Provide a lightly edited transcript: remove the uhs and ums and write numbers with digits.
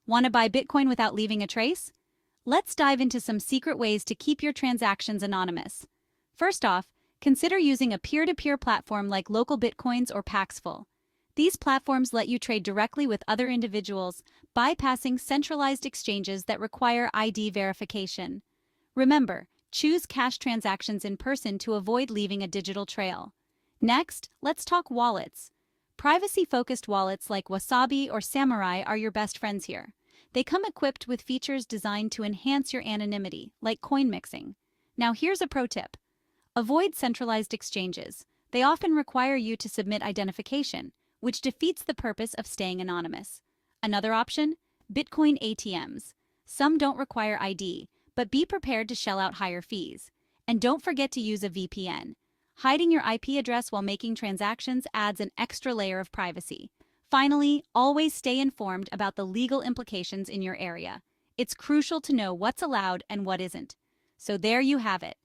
Want to buy Bitcoin without leaving a trace? Let's dive into some secret ways to keep your transactions anonymous. First off, consider using a peer-to-peer platform like Local Bitcoins or Paxful. These platforms let you trade directly with other individuals, bypassing centralized exchanges that require ID verification. Remember, choose cash transactions in person to avoid leaving a digital trail. Next, let's talk wallets. Privacy-focused wallets like Wasabi or Samurai are your best friends here. They come equipped with features designed to enhance your anonymity, like coin mixing. Now here's a pro tip. Avoid centralized exchanges. They often require you to submit identification, which defeats the purpose of staying anonymous. Another option? Bitcoin ATMs. Some don't require ID, but be prepared to shell out higher fees. And don't forget to use a VPN. Hiding your IP address while making transactions adds an extra layer of privacy. Finally, always stay informed about the legal implications in your area. It's crucial to know what's allowed and what isn't. So there you have it.